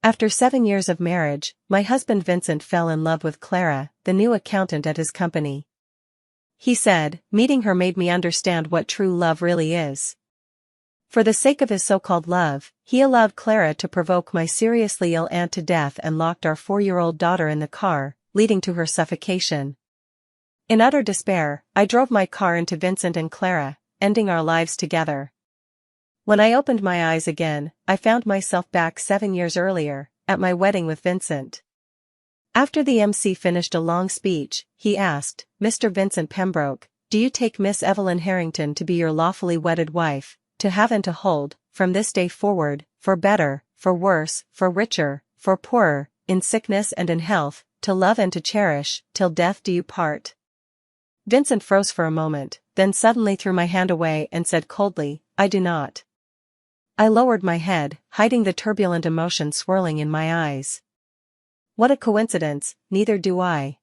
After 7 years of marriage, my husband Vincent fell in love with Clara, the new accountant at his company. He said, meeting her made me understand what true love really is. For the sake of his so-called love, he allowed Clara to provoke my seriously ill aunt to death and locked our 4-year-old daughter in the car, leading to her suffocation. In utter despair, I drove my car into Vincent and Clara, ending our lives together. When I opened my eyes again, I found myself back 7 years earlier, at my wedding with Vincent. After the MC finished a long speech, he asked, "Mr. Vincent Pembroke, do you take Miss Evelyn Harrington to be your lawfully wedded wife, to have and to hold, from this day forward, for better, for worse, for richer, for poorer, in sickness and in health, to love and to cherish, till death do you part?" Vincent froze for a moment, then suddenly threw my hand away and said coldly, "I do not." I lowered my head, hiding the turbulent emotion swirling in my eyes. What a coincidence, neither do I.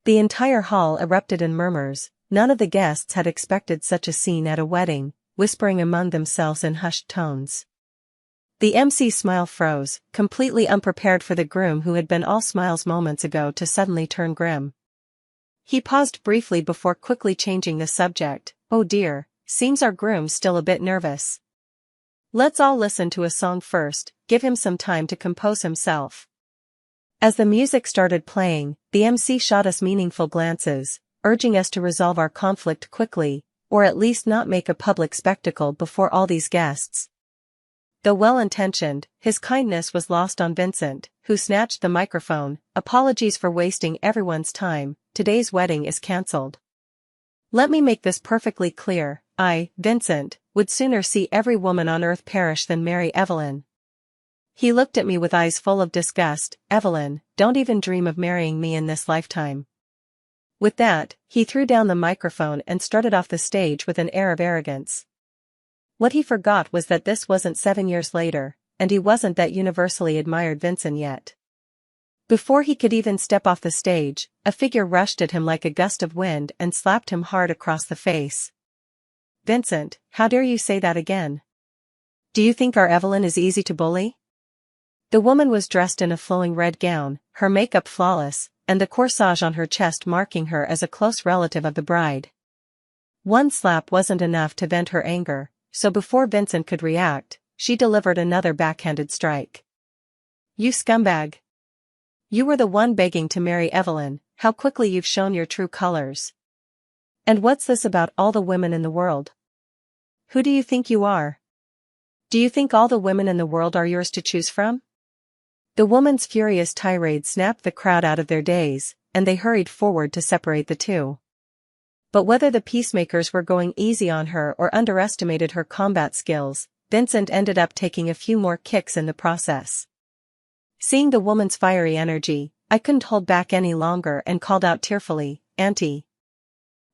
The entire hall erupted in murmurs. None of the guests had expected such a scene at a wedding, whispering among themselves in hushed tones. The MC's smile froze, completely unprepared for the groom who had been all smiles moments ago to suddenly turn grim. He paused briefly before quickly changing the subject. "Oh dear, seems our groom's still a bit nervous. Let's all listen to a song first, give him some time to compose himself." As the music started playing, the MC shot us meaningful glances, urging us to resolve our conflict quickly, or at least not make a public spectacle before all these guests. Though well-intentioned, his kindness was lost on Vincent, who snatched the microphone. "Apologies for wasting everyone's time, today's wedding is cancelled. Let me make this perfectly clear, I, Vincent, would sooner see every woman on earth perish than marry Evelyn." He looked at me with eyes full of disgust. "Evelyn, don't even dream of marrying me in this lifetime." With that, he threw down the microphone and strutted off the stage with an air of arrogance. What he forgot was that this wasn't 7 years later, and he wasn't that universally admired Vincent yet. Before he could even step off the stage, a figure rushed at him like a gust of wind and slapped him hard across the face. "Vincent, how dare you say that again? Do you think our Evelyn is easy to bully?" The woman was dressed in a flowing red gown, her makeup flawless, and the corsage on her chest marking her as a close relative of the bride. One slap wasn't enough to vent her anger, so before Vincent could react, she delivered another backhanded strike. "You scumbag! You were the one begging to marry Evelyn, how quickly you've shown your true colors. And what's this about all the women in the world? Who do you think you are? Do you think all the women in the world are yours to choose from?" The woman's furious tirade snapped the crowd out of their daze, and they hurried forward to separate the two. But whether the peacemakers were going easy on her or underestimated her combat skills, Vincent ended up taking a few more kicks in the process. Seeing the woman's fiery energy, I couldn't hold back any longer and called out tearfully, "Auntie."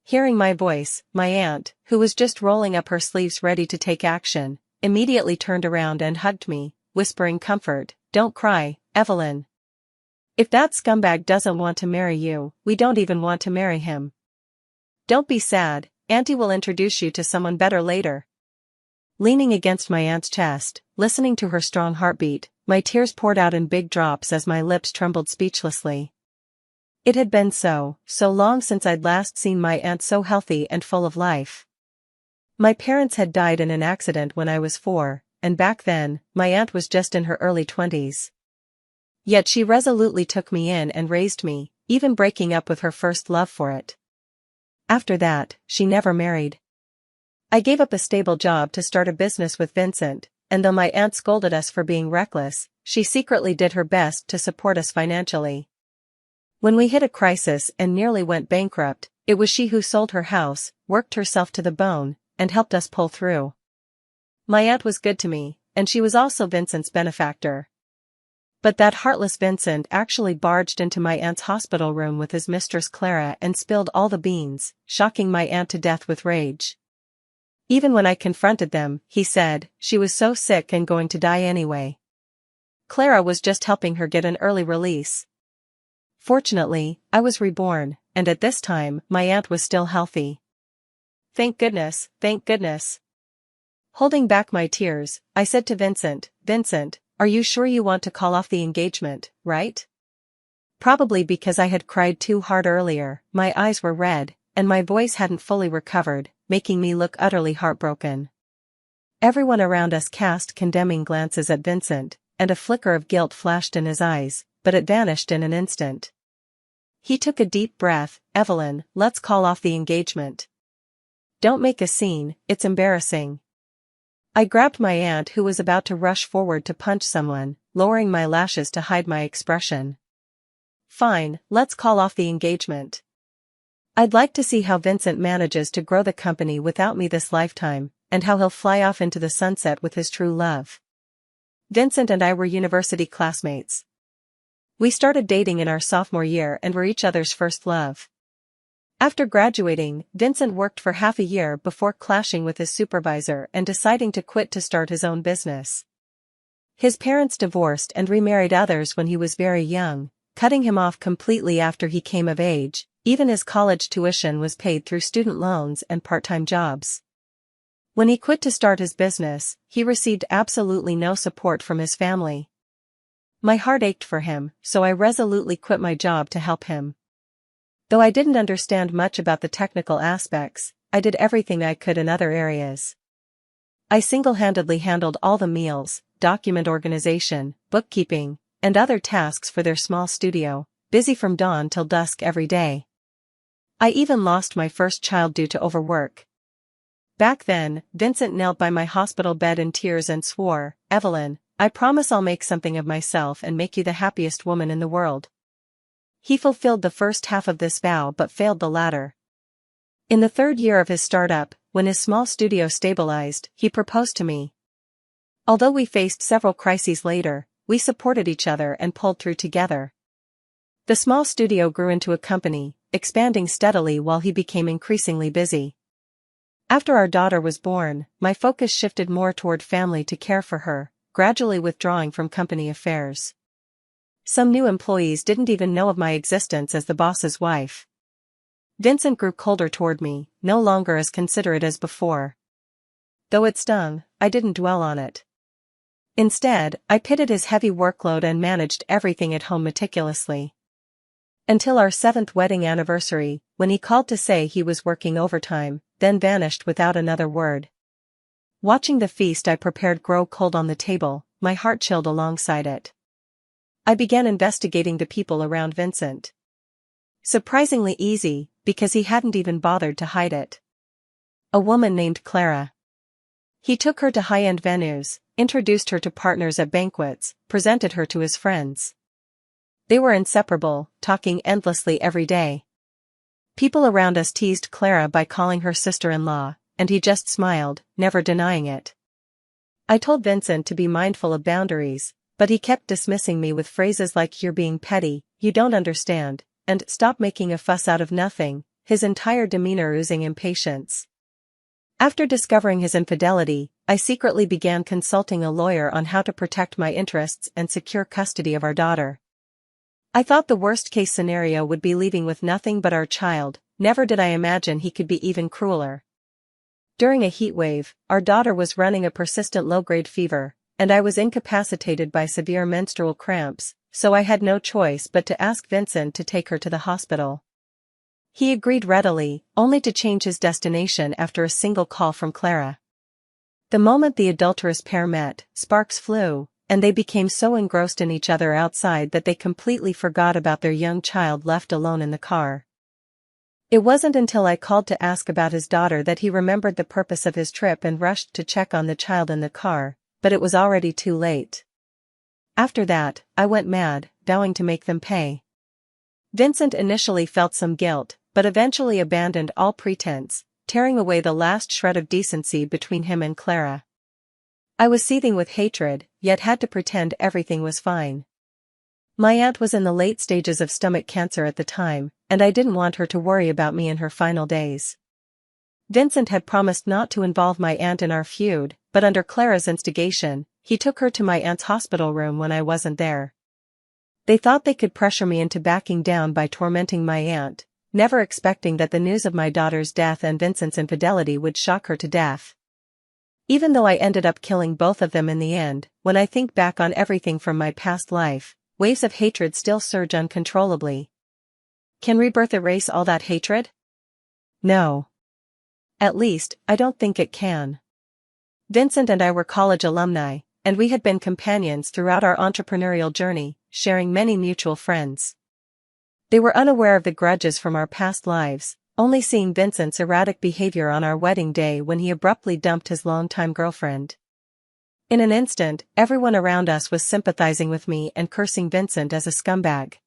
Hearing my voice, my aunt, who was just rolling up her sleeves ready to take action, immediately turned around and hugged me, whispering comfort, "Don't cry, Evelyn. If that scumbag doesn't want to marry you, we don't even want to marry him. Don't be sad, Auntie will introduce you to someone better later." Leaning against my aunt's chest, listening to her strong heartbeat, my tears poured out in big drops as my lips trembled speechlessly. It had been so long since I'd last seen my aunt so healthy and full of life. My parents had died in an accident when I was 4, and back then, my aunt was just in her early 20s. Yet she resolutely took me in and raised me, even breaking up with her first love for it. After that, she never married. I gave up a stable job to start a business with Vincent, and though my aunt scolded us for being reckless, she secretly did her best to support us financially. When we hit a crisis and nearly went bankrupt, it was she who sold her house, worked herself to the bone, and helped us pull through. My aunt was good to me, and she was also Vincent's benefactor. But that heartless Vincent actually barged into my aunt's hospital room with his mistress Clara and spilled all the beans, shocking my aunt to death with rage. Even when I confronted them, he said, she was so sick and going to die anyway. Clara was just helping her get an early release. Fortunately, I was reborn, and at this time, my aunt was still healthy. Thank goodness, thank goodness. Holding back my tears, I said to Vincent, "Vincent, "Are you sure you want to call off the engagement, right?" Probably because I had cried too hard earlier, my eyes were red, and my voice hadn't fully recovered, making me look utterly heartbroken. Everyone around us cast condemning glances at Vincent, and a flicker of guilt flashed in his eyes, but it vanished in an instant. He took a deep breath. "Evelyn, let's call off the engagement. Don't make a scene, it's embarrassing." I grabbed my aunt, who was about to rush forward to punch someone, lowering my lashes to hide my expression. "Fine, let's call off the engagement. I'd like to see how Vincent manages to grow the company without me this lifetime, and how he'll fly off into the sunset with his true love." Vincent and I were university classmates. We started dating in our sophomore year and were each other's first love. After graduating, Vincent worked for half a year before clashing with his supervisor and deciding to quit to start his own business. His parents divorced and remarried others when he was very young, cutting him off completely after he came of age. Even his college tuition was paid through student loans and part-time jobs. When he quit to start his business, he received absolutely no support from his family. My heart ached for him, so I resolutely quit my job to help him. Though I didn't understand much about the technical aspects, I did everything I could in other areas. I single-handedly handled all the meals, document organization, bookkeeping, and other tasks for their small studio, busy from dawn till dusk every day. I even lost my first child due to overwork. Back then, Vincent knelt by my hospital bed in tears and swore, "Evelyn, I promise I'll make something of myself and make you the happiest woman in the world." He fulfilled the first half of this vow but failed the latter. In the third year of his startup, when his small studio stabilized, he proposed to me. Although we faced several crises later, we supported each other and pulled through together. The small studio grew into a company, expanding steadily while he became increasingly busy. After our daughter was born, my focus shifted more toward family to care for her, gradually withdrawing from company affairs. Some new employees didn't even know of my existence as the boss's wife. Vincent grew colder toward me, no longer as considerate as before. Though it stung, I didn't dwell on it. Instead, I pitted his heavy workload and managed everything at home meticulously. Until our 7th wedding anniversary, when he called to say he was working overtime, then vanished without another word. Watching the feast I prepared grow cold on the table, my heart chilled alongside it. I began investigating the people around Vincent. Surprisingly easy, because he hadn't even bothered to hide it. A woman named Clara. He took her to high-end venues, introduced her to partners at banquets, presented her to his friends. They were inseparable, talking endlessly every day. People around us teased Clara by calling her sister-in-law, and he just smiled, never denying it. I told Vincent to be mindful of boundaries, but he kept dismissing me with phrases like "you're being petty, you don't understand," and "stop making a fuss out of nothing," his entire demeanor oozing impatience. After discovering his infidelity, I secretly began consulting a lawyer on how to protect my interests and secure custody of our daughter. I thought the worst-case scenario would be leaving with nothing but our child. Never did I imagine he could be even crueler. During a heat wave, our daughter was running a persistent low-grade fever, and I was incapacitated by severe menstrual cramps, so I had no choice but to ask Vincent to take her to the hospital. He agreed readily, only to change his destination after a single call from Clara. The moment the adulterous pair met, sparks flew, and they became so engrossed in each other outside that they completely forgot about their young child left alone in the car. It wasn't until I called to ask about his daughter that he remembered the purpose of his trip and rushed to check on the child in the car, but it was already too late. After that, I went mad, vowing to make them pay. Vincent initially felt some guilt, but eventually abandoned all pretense, tearing away the last shred of decency between him and Clara. I was seething with hatred, yet had to pretend everything was fine. My aunt was in the late stages of stomach cancer at the time, and I didn't want her to worry about me in her final days. Vincent had promised not to involve my aunt in our feud, but under Clara's instigation, he took her to my aunt's hospital room when I wasn't there. They thought they could pressure me into backing down by tormenting my aunt, never expecting that the news of my daughter's death and Vincent's infidelity would shock her to death. Even though I ended up killing both of them in the end, when I think back on everything from my past life, waves of hatred still surge uncontrollably. Can rebirth erase all that hatred? No. At least, I don't think it can. Vincent and I were college alumni, and we had been companions throughout our entrepreneurial journey, sharing many mutual friends. They were unaware of the grudges from our past lives, only seeing Vincent's erratic behavior on our wedding day when he abruptly dumped his longtime girlfriend. In an instant, everyone around us was sympathizing with me and cursing Vincent as a scumbag.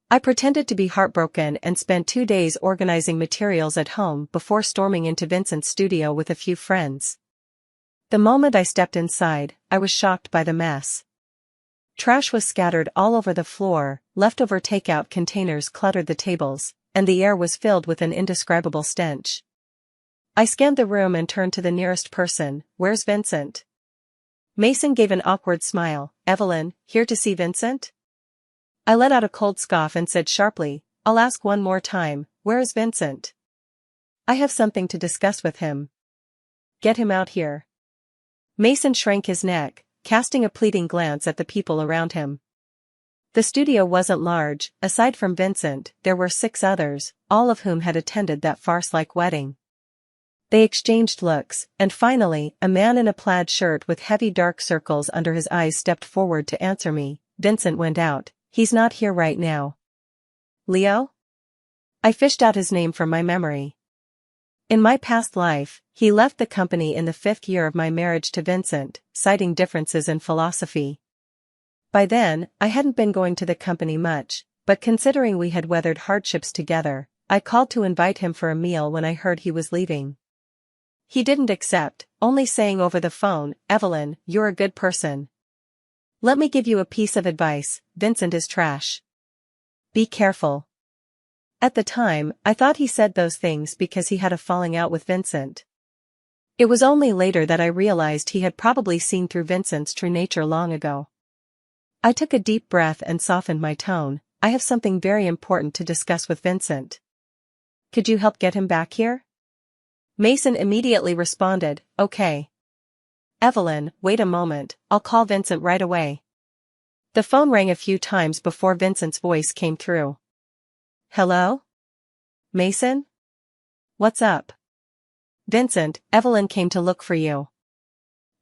I pretended to be heartbroken and spent 2 days organizing materials at home before storming into Vincent's studio with a few friends. The moment I stepped inside, I was shocked by the mess. Trash was scattered all over the floor, leftover takeout containers cluttered the tables, and the air was filled with an indescribable stench. I scanned the room and turned to the nearest person. "Where's Vincent?" Mason gave an awkward smile. "Evelyn, here to see Vincent?" I let out a cold scoff and said sharply, "I'll ask one more time, where is Vincent? I have something to discuss with him. Get him out here." Mason shrank his neck, casting a pleading glance at the people around him. The studio wasn't large. Aside from Vincent, there were 6 others, all of whom had attended that farce-like wedding. They exchanged looks, and finally, a man in a plaid shirt with heavy dark circles under his eyes stepped forward to answer me. "Vincent went out. He's not here right now." "Leo?" I fished out his name from my memory. In my past life, he left the company in the 5th year of my marriage to Vincent, citing differences in philosophy. By then, I hadn't been going to the company much, but considering we had weathered hardships together, I called to invite him for a meal when I heard he was leaving. He didn't accept, only saying over the phone, "Evelyn, you're a good person. Let me give you a piece of advice, Vincent is trash. Be careful." At the time, I thought he said those things because he had a falling out with Vincent. It was only later that I realized he had probably seen through Vincent's true nature long ago. I took a deep breath and softened my tone. "I have something very important to discuss with Vincent. Could you help get him back here?" Mason immediately responded, "Okay. Evelyn, wait a moment, I'll call Vincent right away." The phone rang a few times before Vincent's voice came through. "Hello? Mason? What's up?" "Vincent, Evelyn came to look for you."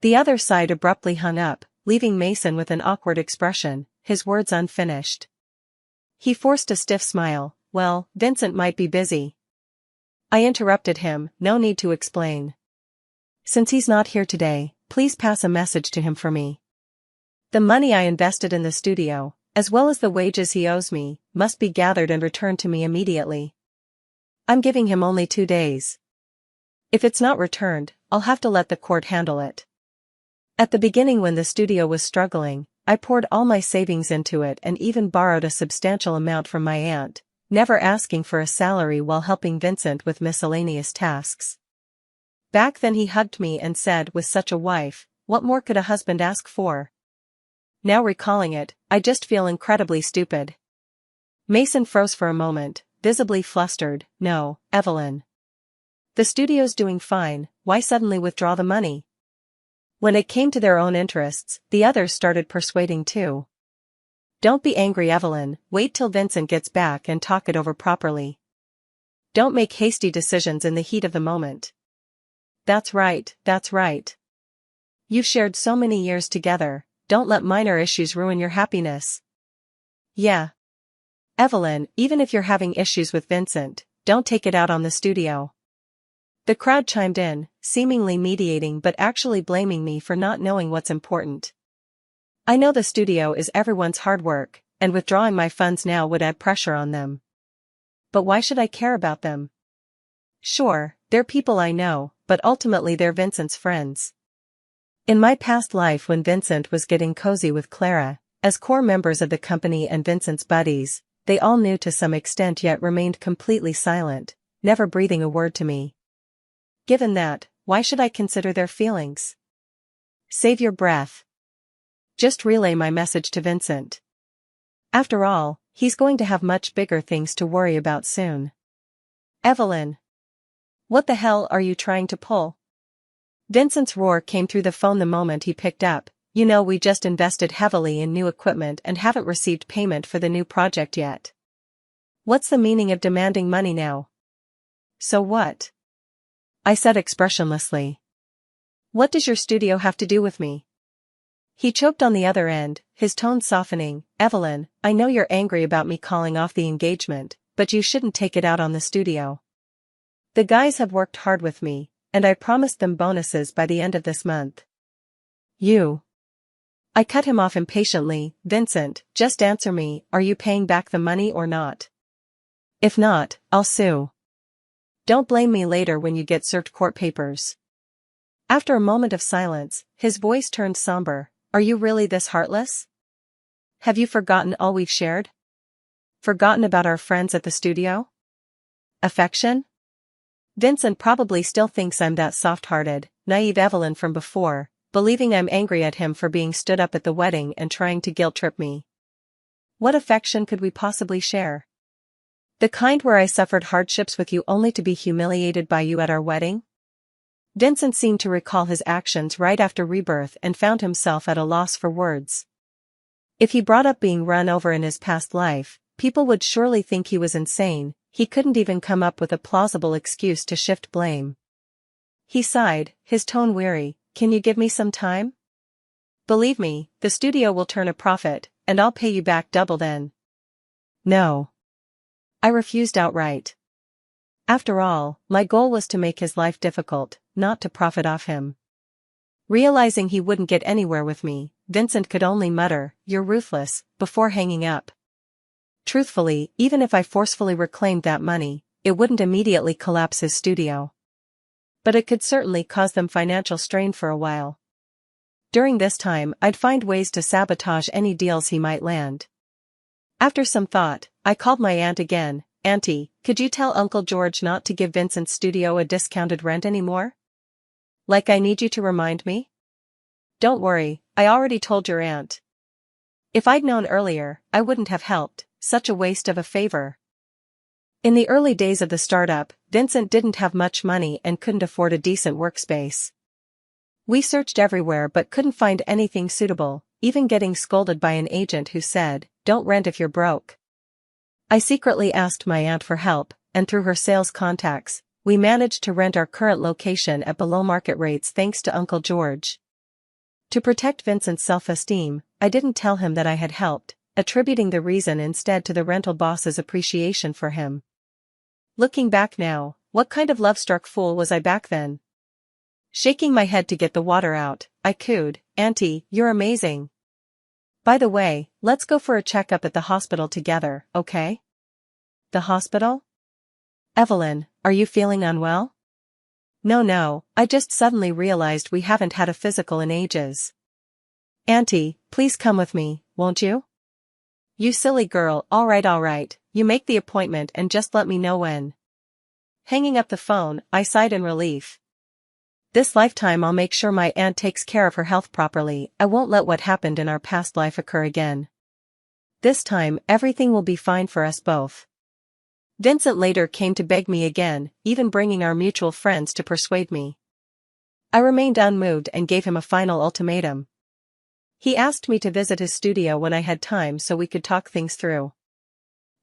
The other side abruptly hung up, leaving Mason with an awkward expression, his words unfinished. He forced a stiff smile. "Well, Vincent might be busy." I interrupted him. "No need to explain. Since he's not here today, please pass a message to him for me. The money I invested in the studio, as well as the wages he owes me, must be gathered and returned to me immediately. I'm giving him only 2 days. If it's not returned, I'll have to let the court handle it." At the beginning, when the studio was struggling, I poured all my savings into it and even borrowed a substantial amount from my aunt, never asking for a salary while helping Vincent with miscellaneous tasks. Back then he hugged me and said, "With such a wife, what more could a husband ask for?" Now recalling it, I just feel incredibly stupid. Mason froze for a moment, visibly flustered. "No, Evelyn. The studio's doing fine, why suddenly withdraw the money?" When it came to their own interests, the others started persuading too. "Don't be angry, Evelyn, wait till Vincent gets back and talk it over properly. Don't make hasty decisions in the heat of the moment." That's right, that's right. You've shared so many years together, don't let minor issues ruin your happiness." "Yeah. Evelyn, even if you're having issues with Vincent, don't take it out on the studio." The crowd chimed in, seemingly mediating but actually blaming me for not knowing what's important. I know the studio is everyone's hard work, and withdrawing my funds now would add pressure on them. But why should I care about them? Sure, they're people I know, but ultimately they're Vincent's friends. In my past life, when Vincent was getting cozy with Clara, as core members of the company and Vincent's buddies, they all knew to some extent yet remained completely silent, never breathing a word to me. Given that, why should I consider their feelings? Save your breath. Just relay my message to Vincent. After all, he's going to have much bigger things to worry about soon. Evelyn. What the hell are you trying to pull? Vincent's roar came through the phone the moment he picked up. You know, we just invested heavily in new equipment and haven't received payment for the new project yet. What's the meaning of demanding money now? So what? I said expressionlessly. What does your studio have to do with me? He choked on the other end, his tone softening. Evelyn, I know you're angry about me calling off the engagement, but you shouldn't take it out on the studio. The guys have worked hard with me, and I promised them bonuses by the end of this month. I cut him off impatiently. Vincent, just answer me, are you paying back the money or not? If not, I'll sue. Don't blame me later when you get served court papers. After a moment of silence, his voice turned somber. Are you really this heartless? Have you forgotten all we've shared? Forgotten about our friends at the studio? Affection? Vincent probably still thinks I'm that soft-hearted, naive Evelyn from before, believing I'm angry at him for being stood up at the wedding and trying to guilt-trip me. What affection could we possibly share? The kind where I suffered hardships with you only to be humiliated by you at our wedding? Vincent seemed to recall his actions right after rebirth and found himself at a loss for words. If he brought up being run over in his past life, people would surely think he was insane. He couldn't even come up with a plausible excuse to shift blame. He sighed, his tone weary. Can you give me some time? Believe me, the studio will turn a profit, and I'll pay you back double then. No. I refused outright. After all, my goal was to make his life difficult, not to profit off him. Realizing he wouldn't get anywhere with me, Vincent could only mutter, "You're ruthless," before hanging up. Truthfully, even if I forcefully reclaimed that money, it wouldn't immediately collapse his studio. But it could certainly cause them financial strain for a while. During this time, I'd find ways to sabotage any deals he might land. After some thought, I called my aunt again. Auntie, could you tell Uncle George not to give Vincent's studio a discounted rent anymore? Like I need you to remind me? Don't worry, I already told your aunt. If I'd known earlier, I wouldn't have helped. Such a waste of a favor. In the early days of the startup, Vincent didn't have much money and couldn't afford a decent workspace. We searched everywhere but couldn't find anything suitable, even getting scolded by an agent who said, "Don't rent if you're broke." I secretly asked my aunt for help, and through her sales contacts, we managed to rent our current location at below market rates thanks to Uncle George. To protect Vincent's self-esteem, I didn't tell him that I had helped, attributing the reason instead to the rental boss's appreciation for him. Looking back now, what kind of love-struck fool was I back then? Shaking my head to get the water out, I cooed, "Auntie, you're amazing. By the way, let's go for a checkup at the hospital together, okay?" The hospital? Evelyn, are you feeling unwell? No, I just suddenly realized we haven't had a physical in ages. Auntie, please come with me, won't you? You silly girl, alright, you make the appointment and just let me know when. Hanging up the phone, I sighed in relief. This lifetime I'll make sure my aunt takes care of her health properly. I won't let what happened in our past life occur again. This time, everything will be fine for us both. Vincent later came to beg me again, even bringing our mutual friends to persuade me. I remained unmoved and gave him a final ultimatum. He asked me to visit his studio when I had time so we could talk things through.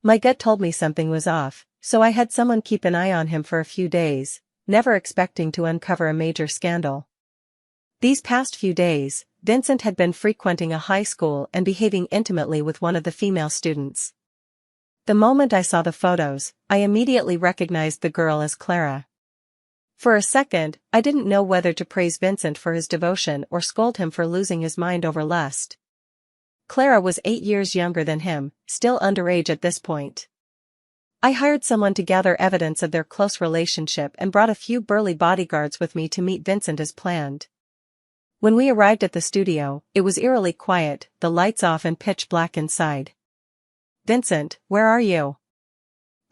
My gut told me something was off, so I had someone keep an eye on him for a few days, never expecting to uncover a major scandal. These past few days, Vincent had been frequenting a high school and behaving intimately with one of the female students. The moment I saw the photos, I immediately recognized the girl as Clara. For a second, I didn't know whether to praise Vincent for his devotion or scold him for losing his mind over lust. Clara was 8 years younger than him, still underage at this point. I hired someone to gather evidence of their close relationship and brought a few burly bodyguards with me to meet Vincent as planned. When we arrived at the studio, it was eerily quiet, the lights off and pitch black inside. "Vincent, where are you?"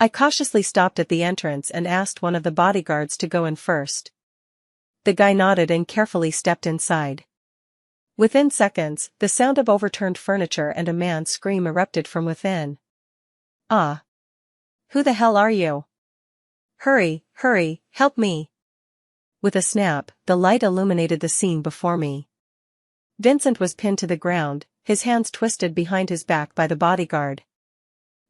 I cautiously stopped at the entrance and asked one of the bodyguards to go in first. The guy nodded and carefully stepped inside. Within seconds, the sound of overturned furniture and a man's scream erupted from within. "Ah! Who the hell are you? Hurry, help me!" with a snap, the light illuminated the scene before me. Vincent was pinned to the ground, his hands twisted behind his back by the bodyguard.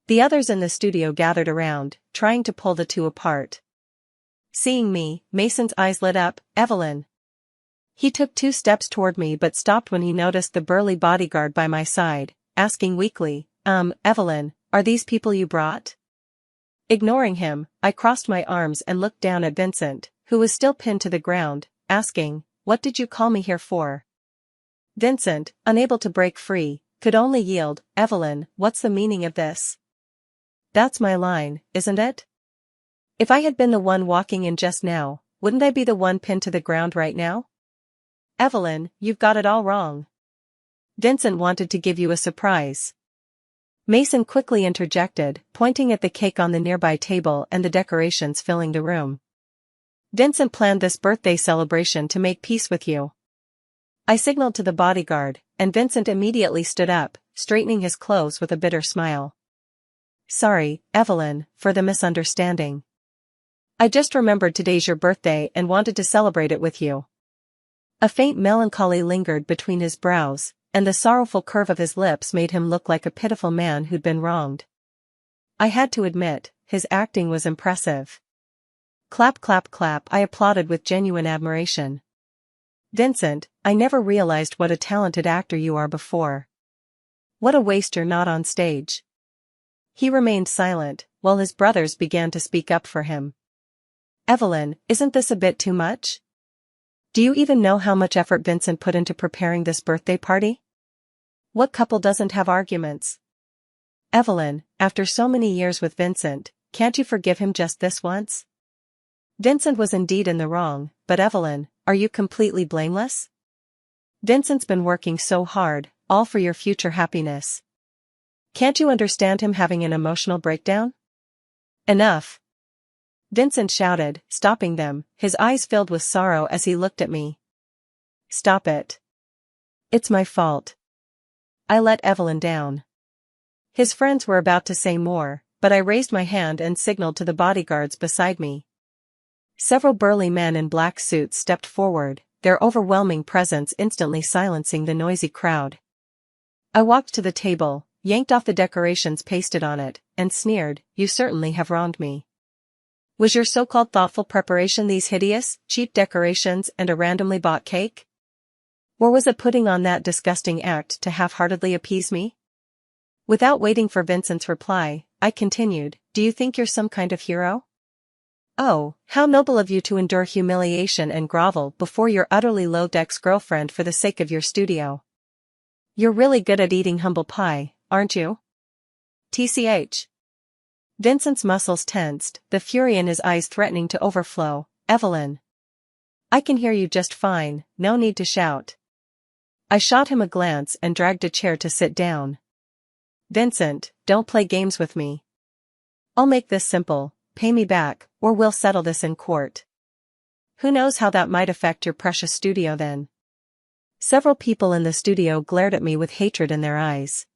The others in the studio gathered around, trying to pull the two apart. Seeing me, Mason's eyes lit up. "Evelyn." He took 2 steps toward me but stopped when he noticed the burly bodyguard by my side, asking weakly, Evelyn, are these people you brought?" Ignoring him, I crossed my arms and looked down at Vincent, who was still pinned to the ground, asking, "What did you call me here for?" Vincent, unable to break free, could only yield, "Evelyn, what's the meaning of this?" "That's my line, isn't it? If I had been the one walking in just now, wouldn't I be the one pinned to the ground right now?" "Evelyn, you've got it all wrong. Vincent wanted to give you a surprise." Mason quickly interjected, pointing at the cake on the nearby table and the decorations filling the room. "Vincent planned this birthday celebration to make peace with you." I signaled to the bodyguard, and Vincent immediately stood up, straightening his clothes with a bitter smile. "Sorry, Evelyn, for the misunderstanding. I just remembered today's your birthday and wanted to celebrate it with you." A faint melancholy lingered between his brows, and the sorrowful curve of his lips made him look like a pitiful man who'd been wronged. I had to admit, his acting was impressive. Clap clap clap, I applauded with genuine admiration. "Vincent, I never realized what a talented actor you are before. What a waste you're not on stage." He remained silent, while his brothers began to speak up for him. "Evelyn, isn't this a bit too much? Do you even know how much effort Vincent put into preparing this birthday party? What couple doesn't have arguments? Evelyn, after so many years with Vincent, can't you forgive him just this once?" Vincent was indeed in the wrong, but Evelyn, are you completely blameless? Vincent's been working so hard, all for your future happiness. Can't you understand him having an emotional breakdown? "Enough!" Vincent shouted, stopping them, his eyes filled with sorrow as he looked at me. "Stop it. It's my fault. I let Evelyn down." His friends were about to say more, but I raised my hand and signaled to the bodyguards beside me. Several burly men in black suits stepped forward, their overwhelming presence instantly silencing the noisy crowd. I walked to the table, yanked off the decorations pasted on it, and sneered, "You certainly have wronged me. Was your so-called thoughtful preparation these hideous, cheap decorations and a randomly bought cake? Or was it putting on that disgusting act to half-heartedly appease me?" Without waiting for Vincent's reply, I continued, "Do you think you're some kind of hero? Oh, how noble of you to endure humiliation and grovel before your utterly loathed ex-girlfriend for the sake of your studio. You're really good at eating humble pie, aren't you? TCH. Vincent's muscles tensed, the fury in his eyes threatening to overflow. "Evelyn. I can hear you just fine, no need to shout." I shot him a glance and dragged a chair to sit down. "Vincent, don't play games with me. I'll make this simple, pay me back, or we'll settle this in court. Who knows how that might affect your precious studio then." Several people in the studio glared at me with hatred in their eyes.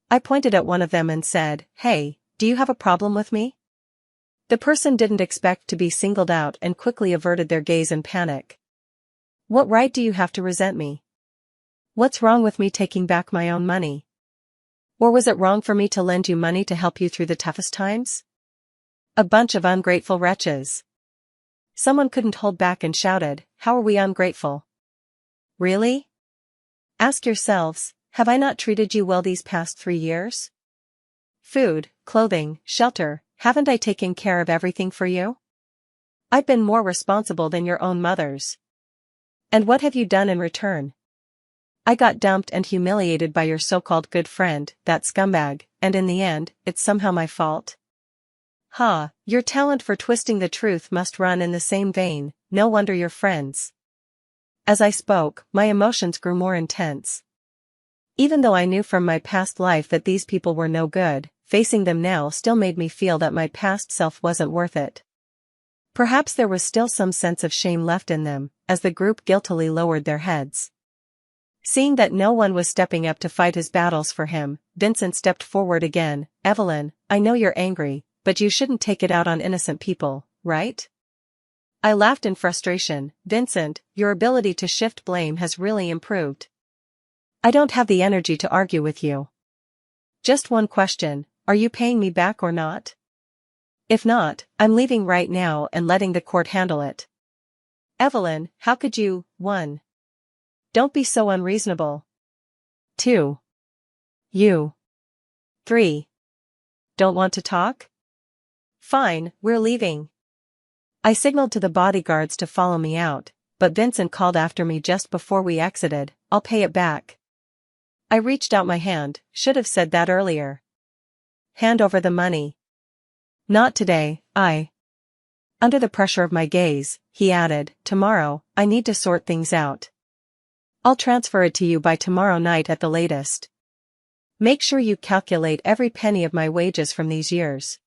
I pointed at one of them and said, "Hey, do you have a problem with me?" The person didn't expect to be singled out and quickly averted their gaze in panic. "What right do you have to resent me? What's wrong with me taking back my own money? Or was it wrong for me to lend you money to help you through the toughest times? A bunch of ungrateful wretches." Someone couldn't hold back and shouted, "How are we ungrateful? Really? Ask yourselves, have I not treated you well these past 3 years? Food, clothing, shelter, haven't I taken care of everything for you? I've been more responsible than your own mothers. And what have you done in return? I got dumped and humiliated by your so-called good friend, that scumbag, and in the end, it's somehow my fault. Ha, your talent for twisting the truth must run in the same vein, no wonder you're friends." As I spoke, my emotions grew more intense. Even though I knew from my past life that these people were no good, facing them now still made me feel that my past self wasn't worth it. Perhaps there was still some sense of shame left in them, as the group guiltily lowered their heads. Seeing that no one was stepping up to fight his battles for him, Vincent stepped forward again. "Evelyn, I know you're angry, but you shouldn't take it out on innocent people, right? I laughed in frustration. Vincent, your ability to shift blame has really improved. I don't have the energy to argue with you. Just one question, are you paying me back or not? If not, I'm leaving right now and letting the court handle it. Evelyn, how could you? 1. Don't be so unreasonable. 2. You. 3. Don't want to talk? Fine, we're leaving. I signaled to the bodyguards to follow me out, but Vincent called after me just before we exited, I'll pay it back. I reached out my hand, should have said that earlier. Hand over the money. Not today, Under the pressure of my gaze, he added, tomorrow, I need to sort things out. I'll transfer it to you by tomorrow night at the latest. Make sure you calculate every penny of my wages from these years.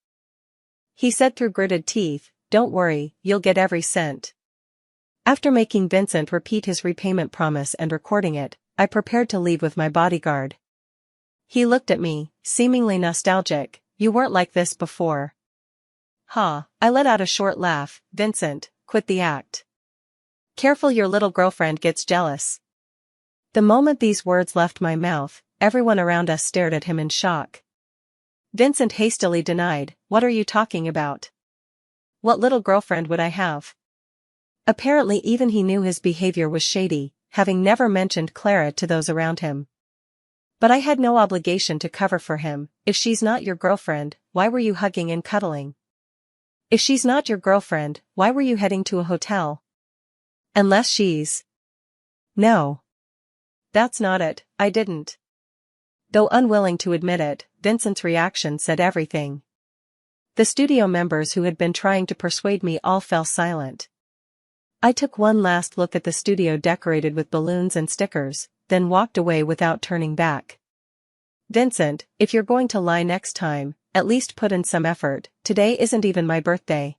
He said through gritted teeth, don't worry, you'll get every cent. After making Vincent repeat his repayment promise and recording it, I prepared to leave with my bodyguard. He looked at me, seemingly nostalgic, you weren't like this before. Ha, I let out a short laugh, Vincent, quit the act. Careful your little girlfriend gets jealous. The moment these words left my mouth, everyone around us stared at him in shock. Vincent hastily denied, what are you talking about? What little girlfriend would I have? Apparently even he knew his behavior was shady, having never mentioned Clara to those around him. But I had no obligation to cover for him. If she's not your girlfriend, why were you hugging and cuddling? If she's not your girlfriend, why were you heading to a hotel? Unless she's... No. That's not it, I didn't. Though unwilling to admit it, Vincent's reaction said everything. The studio members who had been trying to persuade me all fell silent. I took one last look at the studio decorated with balloons and stickers, then walked away without turning back. Vincent, if you're going to lie next time, at least put in some effort. Today isn't even my birthday.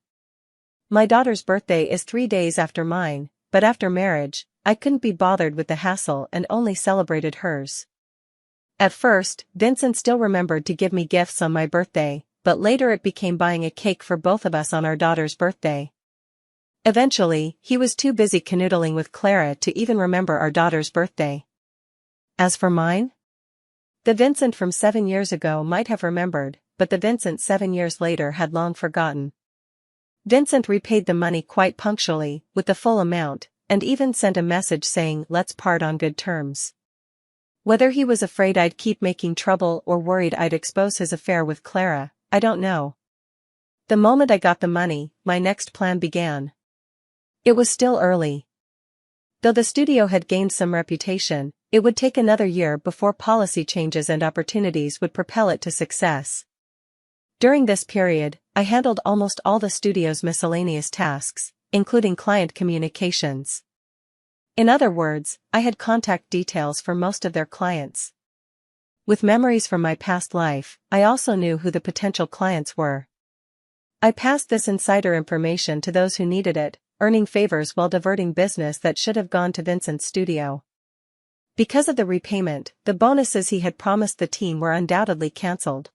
My daughter's birthday is 3 days after mine, but after marriage, I couldn't be bothered with the hassle and only celebrated hers. At first, Vincent still remembered to give me gifts on my birthday, but later it became buying a cake for both of us on our daughter's birthday. Eventually, he was too busy canoodling with Clara to even remember our daughter's birthday. As for mine? The Vincent from 7 years ago might have remembered, but the Vincent 7 years later had long forgotten. Vincent repaid the money quite punctually, with the full amount, and even sent a message saying, let's part on good terms. Whether he was afraid I'd keep making trouble or worried I'd expose his affair with Clara, I don't know. The moment I got the money, my next plan began. It was still early. Though the studio had gained some reputation, it would take another year before policy changes and opportunities would propel it to success. During this period, I handled almost all the studio's miscellaneous tasks, including client communications. In other words, I had contact details for most of their clients. With memories from my past life, I also knew who the potential clients were. I passed this insider information to those who needed it, earning favors while diverting business that should have gone to Vincent's studio. Because of the repayment, the bonuses he had promised the team were undoubtedly cancelled.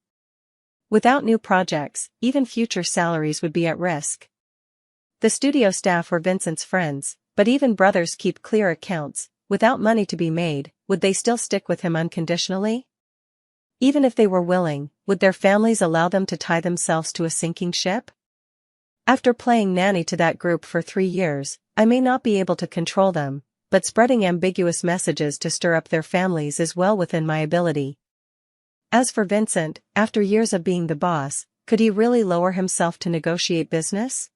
Without new projects, even future salaries would be at risk. The studio staff were Vincent's friends, but even brothers keep clear accounts. Without money to be made, would they still stick with him unconditionally? Even if they were willing, would their families allow them to tie themselves to a sinking ship? After playing nanny to that group for 3 years, I may not be able to control them, but spreading ambiguous messages to stir up their families is well within my ability. As for Vincent, after years of being the boss, could he really lower himself to negotiate business?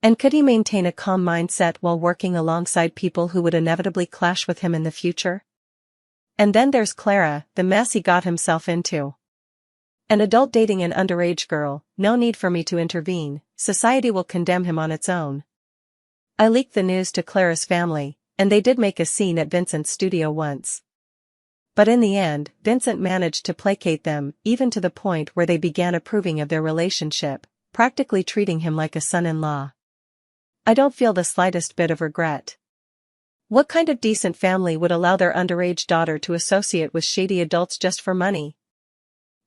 And could he maintain a calm mindset while working alongside people who would inevitably clash with him in the future? And then there's Clara, the mess he got himself into. An adult dating an underage girl, no need for me to intervene, society will condemn him on its own. I leaked the news to Clara's family, and they did make a scene at Vincent's studio once. But in the end, Vincent managed to placate them, even to the point where they began approving of their relationship, practically treating him like a son-in-law. I don't feel the slightest bit of regret. What kind of decent family would allow their underage daughter to associate with shady adults just for money?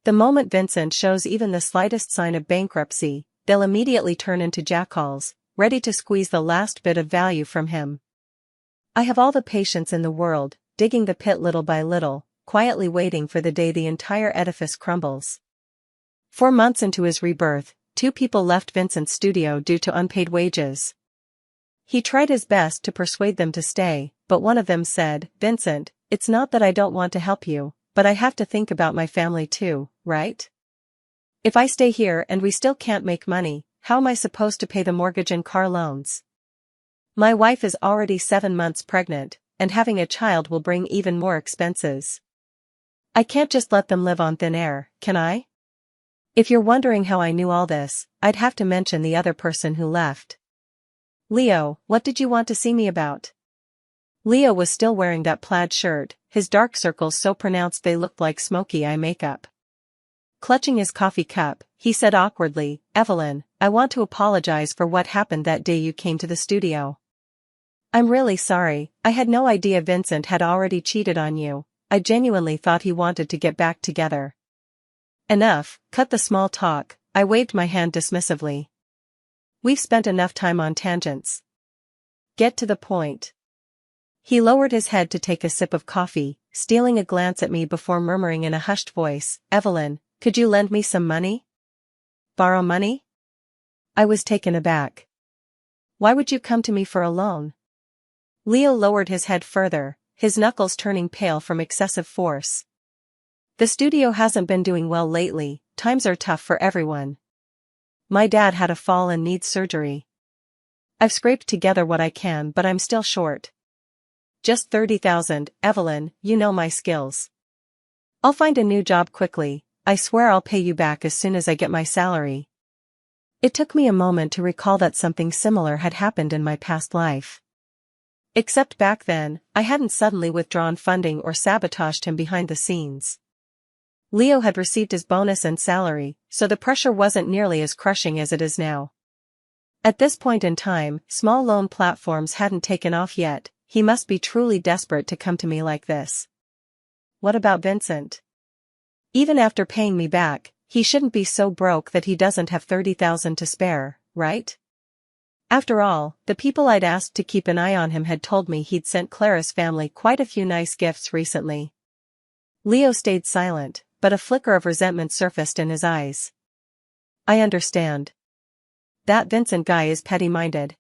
The moment Vincent shows even the slightest sign of bankruptcy, they'll immediately turn into jackals, ready to squeeze the last bit of value from him. I have all the patience in the world, digging the pit little by little, quietly waiting for the day the entire edifice crumbles. 4 months into his rebirth, 2 people left Vincent's studio due to unpaid wages. He tried his best to persuade them to stay, but one of them said, "Vincent, it's not that I don't want to help you, but I have to think about my family too, right? If I stay here and we still can't make money, how am I supposed to pay the mortgage and car loans? My wife is already 7 months pregnant, and having a child will bring even more expenses. I can't just let them live on thin air, can I?" If you're wondering how I knew all this, I'd have to mention the other person who left. "Leo, what did you want to see me about?" Leo was still wearing that plaid shirt, his dark circles so pronounced they looked like smoky eye makeup. Clutching his coffee cup, he said awkwardly, "Evelyn, I want to apologize for what happened that day you came to the studio. I'm really sorry, I had no idea Vincent had already cheated on you. I genuinely thought he wanted to get back together." "Enough, cut the small talk," I waved my hand dismissively. "We've spent enough time on tangents. Get to the point." He lowered his head to take a sip of coffee, stealing a glance at me before murmuring in a hushed voice, "Evelyn, could you lend me some money?" "Borrow money?" I was taken aback. "Why would you come to me for a loan?" Leo lowered his head further, his knuckles turning pale from excessive force. "The studio hasn't been doing well lately, times are tough for everyone. My dad had a fall and needs surgery. I've scraped together what I can but I'm still short. Just 30,000, Evelyn, you know my skills. I'll find a new job quickly, I swear I'll pay you back as soon as I get my salary." It took me a moment to recall that something similar had happened in my past life. Except back then, I hadn't suddenly withdrawn funding or sabotaged him behind the scenes. Leo had received his bonus and salary, so the pressure wasn't nearly as crushing as it is now. At this point in time, small loan platforms hadn't taken off yet. He must be truly desperate to come to me like this. What about Vincent? Even after paying me back, he shouldn't be so broke that he doesn't have 30,000 to spare, right? After all, the people I'd asked to keep an eye on him had told me he'd sent Clara's family quite a few nice gifts recently. Leo stayed silent, but a flicker of resentment surfaced in his eyes. "I understand. That Vincent guy is petty-minded."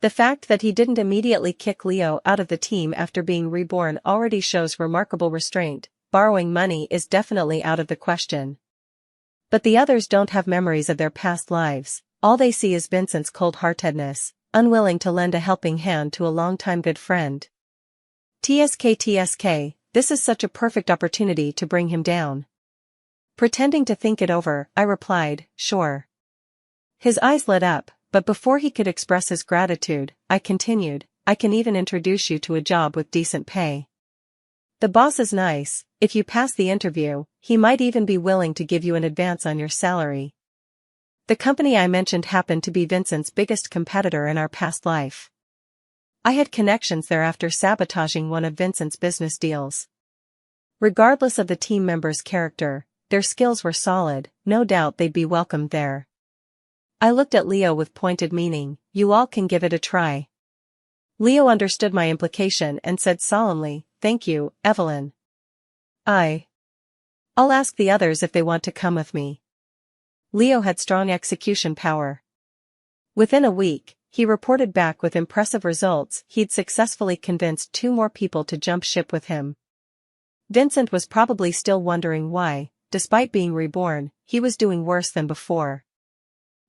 The fact that he didn't immediately kick Leo out of the team after being reborn already shows remarkable restraint. Borrowing money is definitely out of the question. But the others don't have memories of their past lives, all they see is Vincent's cold-heartedness, unwilling to lend a helping hand to a longtime good friend. TSK, this is such a perfect opportunity to bring him down. Pretending to think it over, I replied, "Sure." His eyes lit up. But before he could express his gratitude, I continued, "I can even introduce you to a job with decent pay. The boss is nice, if you pass the interview, he might even be willing to give you an advance on your salary." The company I mentioned happened to be Vincent's biggest competitor in our past life. I had connections there after sabotaging one of Vincent's business deals. Regardless of the team members' character, their skills were solid, no doubt they'd be welcomed there. I looked at Leo with pointed meaning, "You all can give it a try." Leo understood my implication and said solemnly, "Thank you, Evelyn. I'll ask the others if they want to come with me." Leo had strong execution power. Within a week, he reported back with impressive results. He'd successfully convinced 2 more people to jump ship with him. Vincent was probably still wondering why, despite being reborn, he was doing worse than before.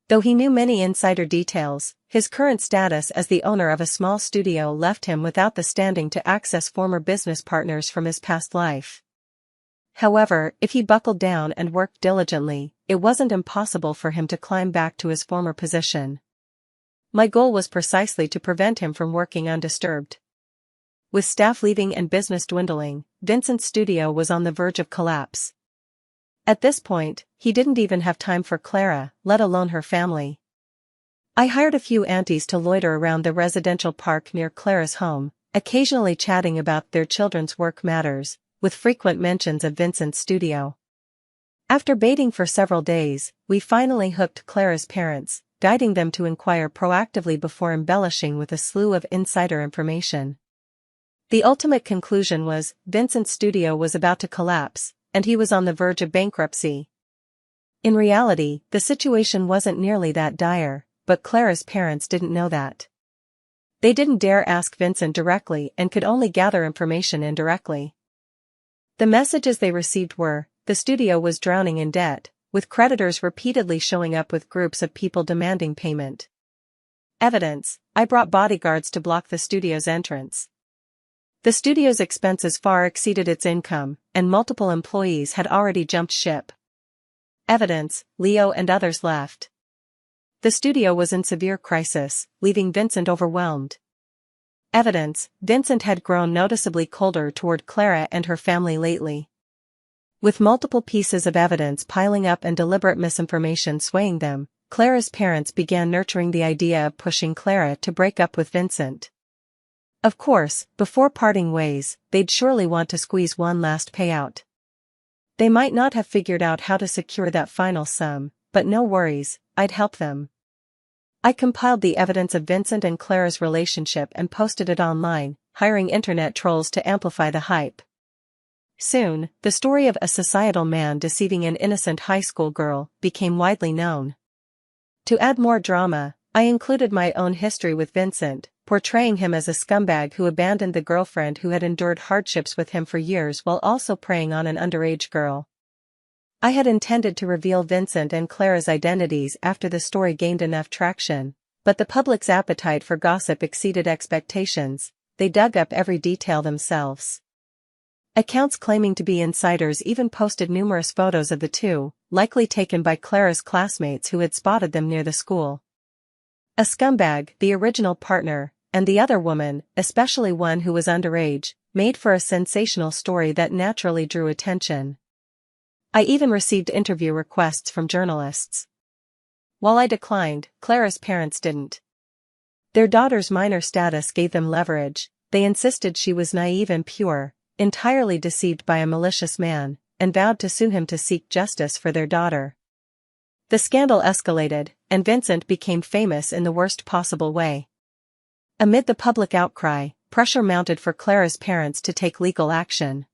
Though he knew many insider details, his current status as the owner of a small studio left him without the standing to access former business partners from his past life. However, if he buckled down and worked diligently, it wasn't impossible for him to climb back to his former position. My goal was precisely to prevent him from working undisturbed. With staff leaving and business dwindling, Vincent's studio was on the verge of collapse. At this point, he didn't even have time for Clara, let alone her family. I hired a few aunties to loiter around the residential park near Clara's home, occasionally chatting about their children's work matters, with frequent mentions of Vincent's studio. After baiting for several days, we finally hooked Clara's parents, guiding them to inquire proactively before embellishing with a slew of insider information. The ultimate conclusion was, Vincent's studio was about to collapse, and he was on the verge of bankruptcy. In reality, the situation wasn't nearly that dire, but Clara's parents didn't know that. They didn't dare ask Vincent directly and could only gather information indirectly. The messages they received were, the studio was drowning in debt, with creditors repeatedly showing up with groups of people demanding payment. Evidence: I brought bodyguards to block the studio's entrance. The studio's expenses far exceeded its income, and multiple employees had already jumped ship. Evidence: Leo and others left. The studio was in severe crisis, leaving Vincent overwhelmed. Evidence: Vincent had grown noticeably colder toward Clara and her family lately. With multiple pieces of evidence piling up and deliberate misinformation swaying them, Clara's parents began nurturing the idea of pushing Clara to break up with Vincent. Of course, before parting ways, they'd surely want to squeeze one last payout. They might not have figured out how to secure that final sum, but no worries, I'd help them. I compiled the evidence of Vincent and Clara's relationship and posted it online, hiring internet trolls to amplify the hype. Soon, the story of a societal man deceiving an innocent high school girl became widely known. To add more drama, I included my own history with Vincent, portraying him as a scumbag who abandoned the girlfriend who had endured hardships with him for years while also preying on an underage girl. I had intended to reveal Vincent and Clara's identities after the story gained enough traction, but the public's appetite for gossip exceeded expectations. They dug up every detail themselves. Accounts claiming to be insiders even posted numerous photos of the two, likely taken by Clara's classmates who had spotted them near the school. A scumbag, the original partner, and the other woman, especially one who was underage, made for a sensational story that naturally drew attention. I even received interview requests from journalists. While I declined, Clara's parents didn't. Their daughter's minor status gave them leverage. They insisted she was naive and pure, entirely deceived by a malicious man, and vowed to sue him to seek justice for their daughter. The scandal escalated, and Vincent became famous in the worst possible way. Amid the public outcry, pressure mounted for Clara's parents to take legal action.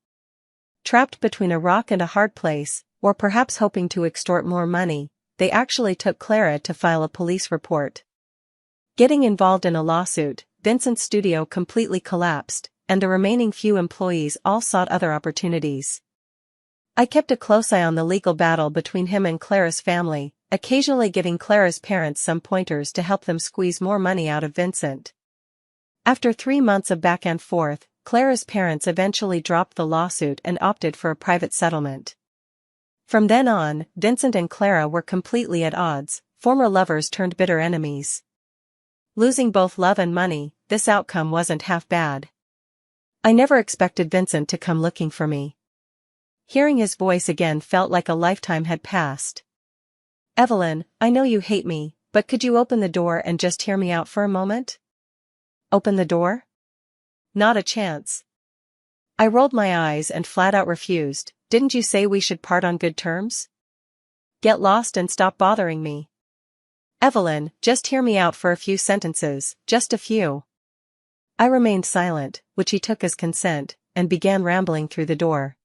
Trapped between a rock and a hard place, or perhaps hoping to extort more money, they actually took Clara to file a police report. Getting involved in a lawsuit, Vincent's studio completely collapsed, and the remaining few employees all sought other opportunities. I kept a close eye on the legal battle between him and Clara's family, occasionally giving Clara's parents some pointers to help them squeeze more money out of Vincent. After 3 months of back and forth, Clara's parents eventually dropped the lawsuit and opted for a private settlement. From then on, Vincent and Clara were completely at odds, former lovers turned bitter enemies. Losing both love and money, this outcome wasn't half bad. I never expected Vincent to come looking for me. Hearing his voice again felt like a lifetime had passed. "Evelyn, I know you hate me, but could you open the door and just hear me out for a moment?" "Open the door? Not a chance." I rolled my eyes and flat out refused. "Didn't you say we should part on good terms? Get lost and stop bothering me." "Evelyn, just hear me out for a few sentences, just a few." I remained silent, which he took as consent, and began rambling through the door.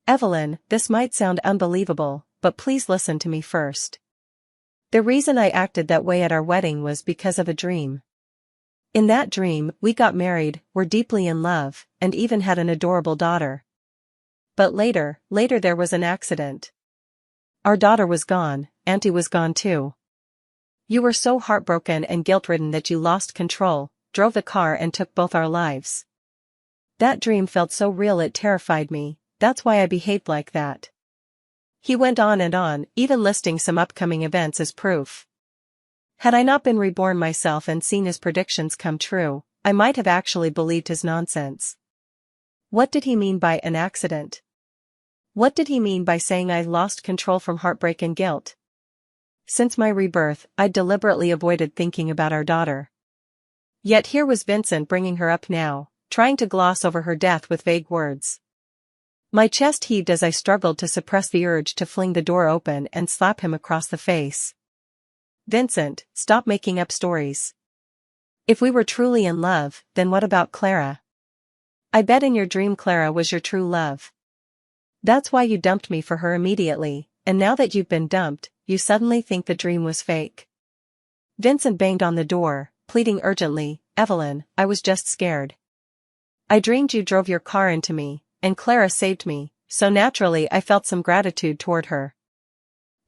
"Evelyn, this might sound unbelievable, but please listen to me first. The reason I acted that way at our wedding was because of a dream. In that dream, we got married, were deeply in love, and even had an adorable daughter. But later there was an accident. Our daughter was gone, Auntie was gone too. You were so heartbroken and guilt-ridden that you lost control, drove the car and took both our lives. That dream felt so real it terrified me, that's why I behaved like that." He went on and on, even listing some upcoming events as proof. Had I not been reborn myself and seen his predictions come true, I might have actually believed his nonsense. What did he mean by an accident? What did he mean by saying I lost control from heartbreak and guilt? Since my rebirth, I'd deliberately avoided thinking about our daughter. Yet here was Vincent bringing her up now, trying to gloss over her death with vague words. My chest heaved as I struggled to suppress the urge to fling the door open and slap him across the face. Vincent, stop making up stories. If we were truly in love, then what about Clara? I bet in your dream Clara was your true love. That's why you dumped me for her immediately, and now that you've been dumped, you suddenly think the dream was fake. Vincent banged on the door, pleading urgently, Evelyn, I was just scared. I dreamed you drove your car into me, and Clara saved me, so naturally I felt some gratitude toward her.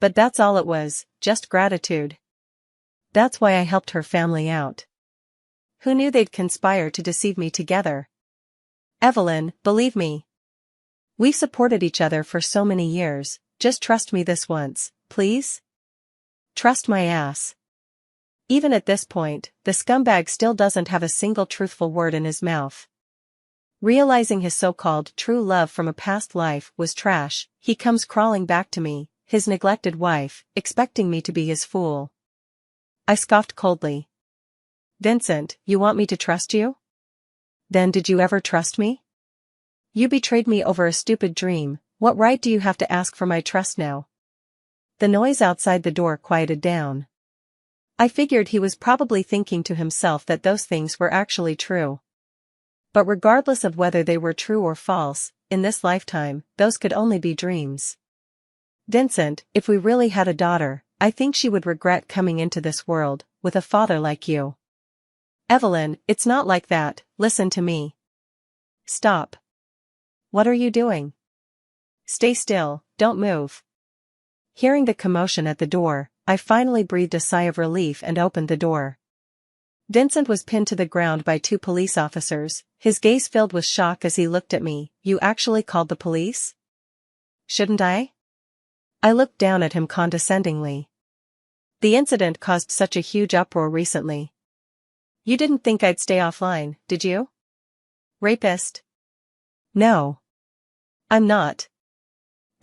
But that's all it was, just gratitude. That's why I helped her family out. Who knew they'd conspire to deceive me together? Evelyn, believe me. We've supported each other for so many years, just trust me this once, please? Trust my ass. Even at this point, the scumbag still doesn't have a single truthful word in his mouth. Realizing his so-called true love from a past life was trash, he comes crawling back to me, his neglected wife, expecting me to be his fool. I scoffed coldly. Vincent, you want me to trust you? Then did you ever trust me? You betrayed me over a stupid dream, what right do you have to ask for my trust now? The noise outside the door quieted down. I figured he was probably thinking to himself that those things were actually true. But regardless of whether they were true or false, in this lifetime, those could only be dreams. Vincent, if we really had a daughter, I think she would regret coming into this world, with a father like you. Evelyn, it's not like that, listen to me. Stop. What are you doing? Stay still, don't move. Hearing the commotion at the door, I finally breathed a sigh of relief and opened the door. Vincent was pinned to the ground by 2 police officers, his gaze filled with shock as he looked at me. You actually called the police? Shouldn't I? I looked down at him condescendingly. The incident caused such a huge uproar recently. You didn't think I'd stay offline, did you? Rapist? No. I'm not.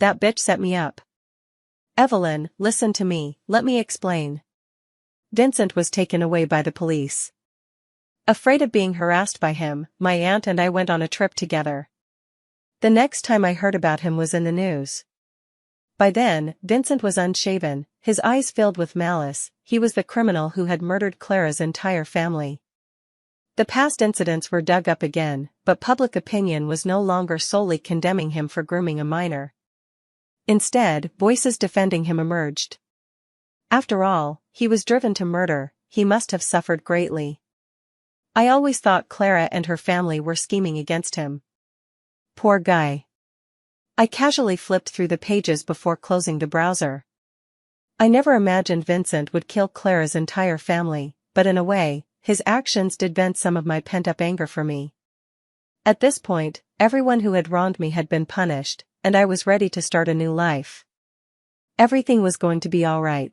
That bitch set me up. Evelyn, listen to me, let me explain. Vincent was taken away by the police. Afraid of being harassed by him, my aunt and I went on a trip together. The next time I heard about him was in the news. By then, Vincent was unshaven, his eyes filled with malice, he was the criminal who had murdered Clara's entire family. The past incidents were dug up again, but public opinion was no longer solely condemning him for grooming a minor. Instead, voices defending him emerged. After all, he was driven to murder, he must have suffered greatly. I always thought Clara and her family were scheming against him. Poor guy. I casually flipped through the pages before closing the browser. I never imagined Vincent would kill Clara's entire family, but in a way, his actions did vent some of my pent-up anger for me. At this point, everyone who had wronged me had been punished, and I was ready to start a new life. Everything was going to be all right.